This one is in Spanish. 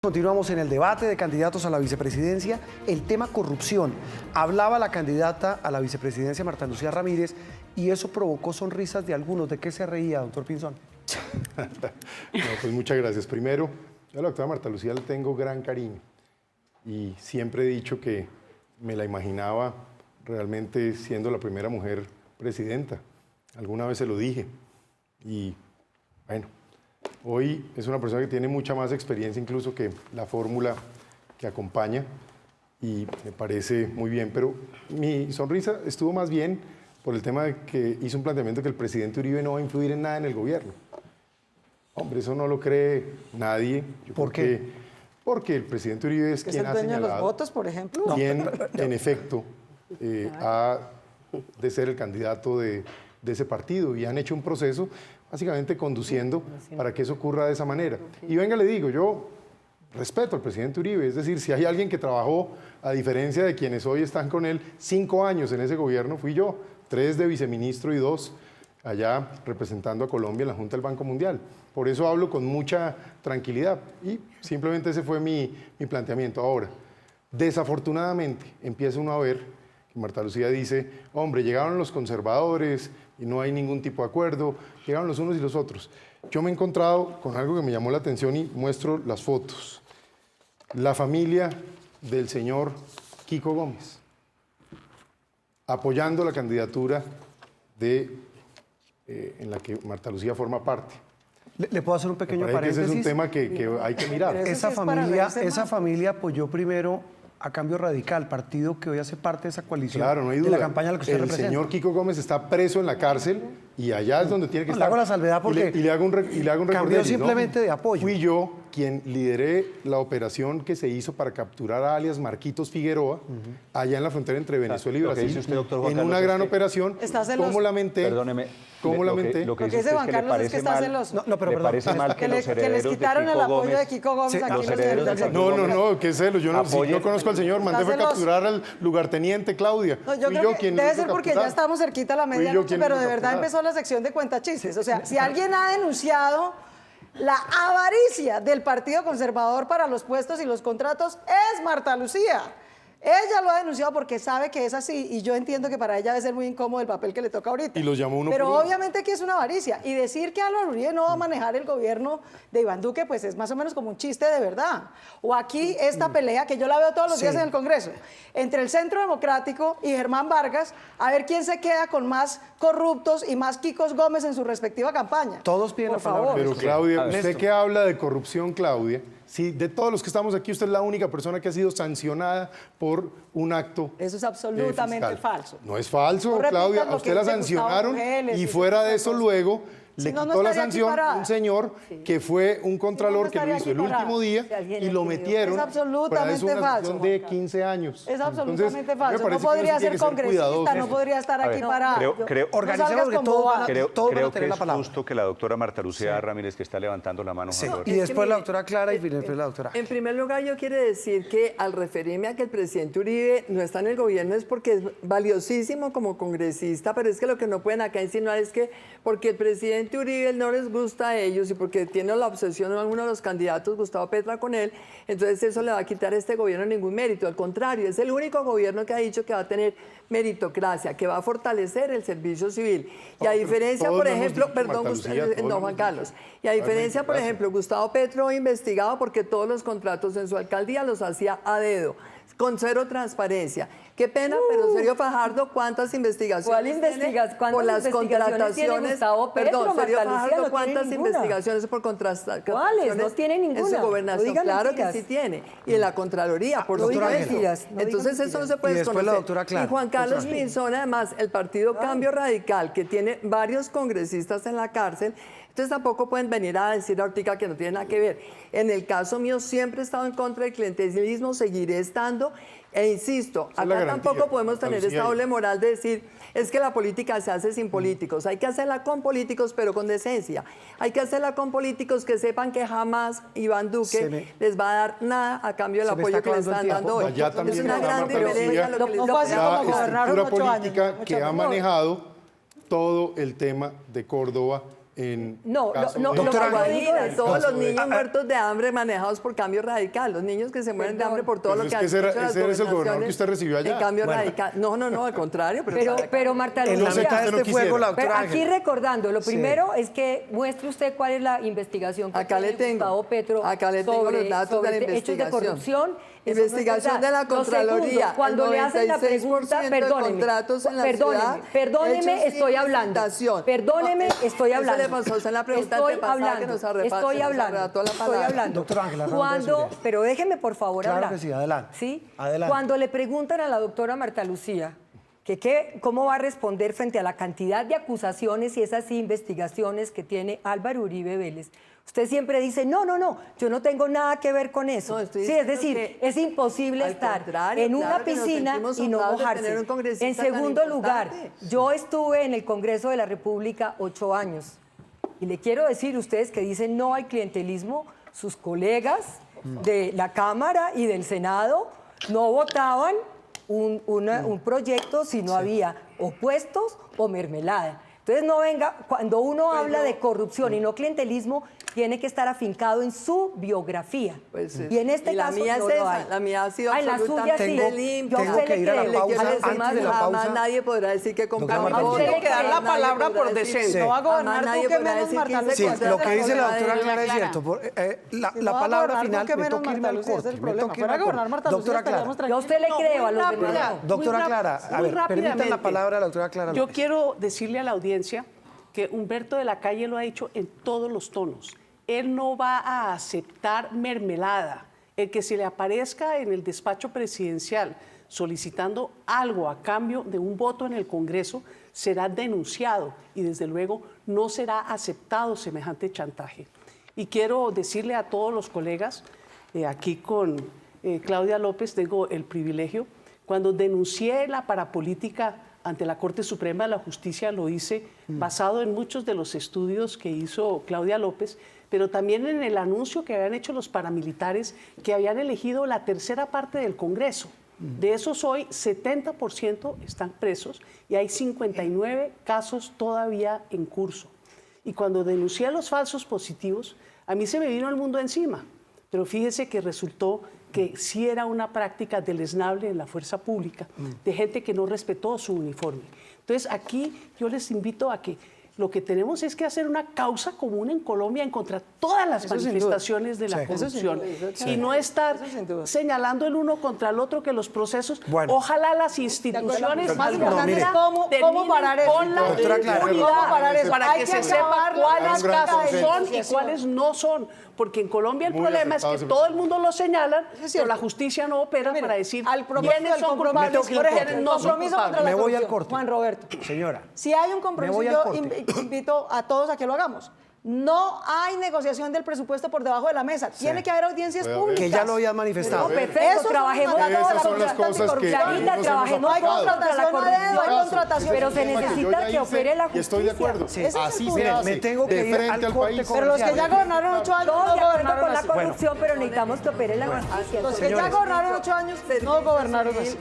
Continuamos en el debate de candidatos a la vicepresidencia, el tema corrupción. Hablaba la candidata a la vicepresidencia, Marta Lucía Ramírez, y eso provocó sonrisas de algunos. ¿De qué se reía, doctor Pinzón? No, pues muchas gracias. Primero, yo a la doctora Marta Lucía le tengo gran cariño y siempre he dicho que me la imaginaba realmente siendo la primera mujer presidenta. Alguna vez se lo dije y bueno, hoy es una persona que tiene mucha más experiencia incluso que la fórmula que acompaña y me parece muy bien, pero mi sonrisa estuvo más bien por el tema de que hizo un planteamiento que el presidente Uribe no va a influir en nada en el gobierno. Hombre, eso no lo cree nadie. ¿Por qué? Porque el presidente Uribe es quien ha ¿Es el dueño de los señalado, votos, por ejemplo? quien en efecto ha de ser el candidato de ese partido y han hecho un proceso básicamente conduciendo para que eso ocurra de esa manera. Y venga, le digo, yo respeto al presidente Uribe, es decir, si hay alguien que trabajó, a diferencia de quienes hoy están con él, 5 años en ese gobierno, fui yo, 3 de viceministro y 2 allá representando a Colombia en la Junta del Banco Mundial. Por eso hablo con mucha tranquilidad y simplemente ese fue mi planteamiento. Ahora, desafortunadamente empieza uno a ver que Marta Lucía dice, hombre, llegaron los conservadores y no hay ningún tipo de acuerdo, llegaron los unos y los otros. Yo me he encontrado con algo que me llamó la atención y muestro las fotos. La familia del señor Kiko Gómez, apoyando la candidatura en la que Marta Lucía forma parte. ¿Le puedo hacer un pequeño paréntesis? Ese es un tema que hay que mirar. Esa familia apoyó primero a Cambio Radical, partido que hoy hace parte de esa coalición. Claro, no hay duda. De la campaña a la que usted representa. El señor Kiko Gómez está preso en la cárcel y allá es donde tiene que estar. Le hago la salvedad porque y le hago un recorderis, cambió simplemente de apoyo. Fui yo quien lideré la operación que se hizo para capturar a alias Marquitos Figueroa, allá en la frontera entre Venezuela y Brasil, dice usted, doctor Juan en Carlos, una gran operación. ¿Cómo lamenté? Perdóneme. ¿Cómo lamenté? Lo que Lo que dice dice usted Juan es que le Carlos es que parece está mal. celoso. No, pero le perdón, parece mal que los que les herederos de quitaron el Kiko apoyo Gómez... de Kiko Gómez aquí los en herederos de Kiko Kiko Gómez. No, qué celos. Yo no conozco al señor. Mandé fue celoso. capturar al lugarteniente Claudia. No, yo creo que debe ser porque ya estamos cerquita a la medianoche, pero de verdad empezó la sección de cuentachistes. O sea, si alguien ha denunciado la avaricia del Partido Conservador para los puestos y los contratos, es Marta Lucía. Ella lo ha denunciado porque sabe que es así y yo entiendo que para ella debe ser muy incómodo el papel que le toca ahorita. Y los llamó uno Pero por uno. obviamente que es una avaricia. Y decir que Álvaro Uribe no va a manejar el gobierno de Iván Duque, pues es más o menos como un chiste de verdad. O aquí esta pelea, que yo la veo todos los días en el Congreso, entre el Centro Democrático y Germán Vargas, a ver quién se queda con más corruptos y más Kikos Gómez en su respectiva campaña. Todos piden Por la palabra. favor. Pero Claudia, usted Néstor. que habla de corrupción, Claudia, si de todos los que estamos aquí, usted es la única persona que ha sido sancionada por un acto Eso es absolutamente fiscal. falso. No es falso, No repitas Claudia. lo A usted que la dice Gustavo sancionaron Mujeles y y fuera de esas eso cosas. luego le Si no, no quitó la estaría aquí sanción parada. un señor que fue un contralor que lo estaría hizo aquí el último parada. día Si alguien y le lo pidió. metieron. Es absolutamente para eso una falso, sanción de Juan 15 años. Es absolutamente Entonces, me falso. No parece que podría uno sí ser tiene que ser congresista, cuidadoso. no podría estar A aquí ver, para... Organicemos que todos van a Creo tener que la es palabra. justo que la doctora Marta Lucía Ramírez, que está levantando la mano, Sí. Juan Y Roberto. después la doctora Clara y después la doctora. En primer lugar, yo quiero decir que al referirme a que el presidente Uribe no está en el gobierno es porque es valiosísimo como congresista, pero es que lo que no pueden acá insinuar es que porque el presidente Uribe no les gusta a ellos y porque tiene la obsesión de alguno de los candidatos, Gustavo Petro, con él, entonces eso le va a quitar a este gobierno ningún mérito. Al contrario, es el único gobierno que ha dicho que va a tener meritocracia, que va a fortalecer el servicio civil. Y a diferencia, todos por lo hemos ejemplo, dicho, perdón, Marta Lucía, todos lo no, hemos Juan dicho. Carlos, y a diferencia, por Gracias. ejemplo, Gustavo Petro investigado porque todos los contratos en su alcaldía los hacía a dedo, con cero transparencia. Qué pena, pero Sergio Fajardo, ¿cuántas investigaciones ¿Cuál tiene cuántas por las investigaciones tiene contrataciones? Gustavo Petro? Perdón, Sergio Marta Lucía Fajardo, no tiene ¿cuántas ninguna. investigaciones por contrataciones? ¿Cuáles? No tiene En ninguna. su No gobernación, diga claro mentiras. que sí tiene. Y en la Contraloría, por no diga supuesto. mentiras, no diga Entonces eso no se puede Y después la desconocer. doctora Clara. Y Juan Carlos Doctora. Pinzón, además, el partido Cambio Radical, que tiene varios congresistas en la cárcel, entonces tampoco pueden venir a decir ahorita que no tiene nada que ver. En el caso mío siempre he estado en contra del clientelismo, seguiré estando. E insisto, Esa es la acá garantía, tampoco podemos Marta tener Lucía. esta doble moral de decir, es que la política se hace sin políticos. Hay que hacerla con políticos, pero con decencia. Hay que hacerla con políticos que sepan que jamás Iván Duque les va a dar nada a cambio del Se me apoyo está que le acabando el están tiempo. dando hoy. Allá también Es una está gran Marta diferencia Lucía. lo que les No da fue así pena. como La gobernaron estructura 8 años, política mucho que ha mejor. manejado todo el tema de Córdoba No, caso no, de- lo que Doctora yo digo de Ángela, todos los caso de- niños muertos de hambre manejados por cambio radical, los niños que se mueren de hambre por todo Pues lo es que que han ese era- hecho las ese es el gobernador que gobernaciones usted recibió allá. en cambio Bueno. radical. No, al contrario. Pero Marta En Lucía, mitad de usted no este fuego, quisiera. la pero doctora aquí Ángela. recordando, lo Sí. primero es que muestre usted cuál es la investigación que Acá le tiene tengo. Gustavo Petro Acá le tengo sobre, los datos sobre de la hechos de investigación. corrupción. Eso no es Investigación verdad. de la Lo Contraloría. segundo, cuando El le hacen la 96% pregunta, de perdóneme, contratos en la ciudad perdóneme, hechos estoy sin hablando. licitación. Perdóneme, No, estoy hablando. Eso le pasó en la pregunta Estoy antepasada hablando, que nos estoy hablando, arrebató la estoy palabra. hablando. Doctora Ángela, ronda de Cuando, ideas. pero déjeme por favor Claro hablar. que sí, adelante. ¿Sí? Adelante. Cuando le preguntan a la doctora Marta Lucía cómo va a responder frente a la cantidad de acusaciones y esas investigaciones que tiene Álvaro Uribe Vélez, usted siempre dice, no, yo no tengo nada que ver con eso. No, estoy Sí, es diciendo decir, que, es imposible al estar contrario, en una claro que nos piscina sentimos y no honrados de mojarse. tener un congresista En tan segundo lugar, importante. yo estuve en el Congreso de la República 8 años. Y le quiero decir, ustedes que dicen no al clientelismo, sus colegas de la Cámara y del Senado no votaban un proyecto si no había opuestos o mermelada. Entonces no venga, cuando uno habla de corrupción y no clientelismo, tiene que estar afincado en su biografía. Pues sí. Y en este Y la caso mía no es lo esa, hay. la mía ha sido Ay, la suya sí. absolutamente Tengo- limpia. Yo tengo sé que ir a la le pausa. quiero- a los Antes demás de la Jamás pausa. nadie podrá decir que con Doctora Cambio Marta voto. Lucía. que dar la palabra por decente. No va a gobernar Jamás tú nadie que podrá menos decir Marta 15 Sí, Lucía. cosas lo que dice la Clara, doctora Clara es Clara. cierto. La Si no va a palabra gobernar, final ¿tú qué me menos toca irme Marta al Lucía? Ese corte. es el me problema. toca irme Fuera al a gobernar corte. Marta Lucía, Doctora Clara. estaríamos Yo a usted le No, creo muy a los rápida. demás. Doctora Muy Clara, a ver, permitan la rápidamente. palabra a la doctora Clara Yo López. quiero decirle a la audiencia que Humberto de la Calle lo ha dicho en todos los tonos. Él no va a aceptar mermelada. El que se le aparezca en el despacho presidencial solicitando algo a cambio de un voto en el Congreso será denunciado y desde luego no será aceptado semejante chantaje. Y quiero decirle a todos los colegas, aquí con Claudia López tengo el privilegio, cuando denuncié la parapolítica ante la Corte Suprema de la Justicia lo hice basado en muchos de los estudios que hizo Claudia López, pero también en el anuncio que habían hecho los paramilitares que habían elegido la tercera parte del Congreso. De esos hoy 70% están presos y hay 59 casos todavía en curso. Y cuando denuncié los falsos positivos, a mí se me vino el mundo encima. Pero fíjese que resultó que sí era una práctica deleznable en la fuerza pública, de gente que no respetó su uniforme. Entonces aquí yo les invito a que lo que tenemos es que hacer una causa común en Colombia en contra de todas las Eso sin manifestaciones de la Sí. Eso sin corrupción duda, eso y no estar Eso sin duda. señalando el uno contra el otro que los procesos, Bueno. ojalá las instituciones Más alguna importante mire. es cómo terminen parar eso. con la Doctora Clara. impunidad, ¿Cómo parar eso? para Hay que que se sepa acabar la cuáles gran casos son y negociación. cuáles no son, porque en Colombia el Muy problema es acertado que ese- todo el mundo lo señala, es pero cierto. la justicia no opera Mire, para decir al propósito quiénes del son compromiso, culpables y por ejemplo, quiénes el no son compromiso contra culpables. la Me voy al corrupción. corte. Juan Roberto. Señora. Si hay un Me compromiso, voy al yo corte. invito a todos a que lo hagamos. No hay negociación del presupuesto por debajo de la mesa. Tiene que haber audiencias Puede haber. públicas. Que ya lo habías manifestado. No, perfecto, Esos son trabajemos los mandatos de Esas son las contra cosas que anticorrupción. Clarita, nos trabajemos hemos No hay aplicado. contratación a dedo, hay Caso. contratación. Pero se Es un tema que necesita yo ya que hice opere la Y estoy de acuerdo. justicia. Ese es el Así punto. se Miren, hace. me tengo que de ir frente al al corte país. Pero los que ya gobernaron 8 años Todos no de acuerdo gobernaron con la así. corrupción, pero necesitamos que opere la justicia. Los que ya gobernaron 8 años no gobernaron así.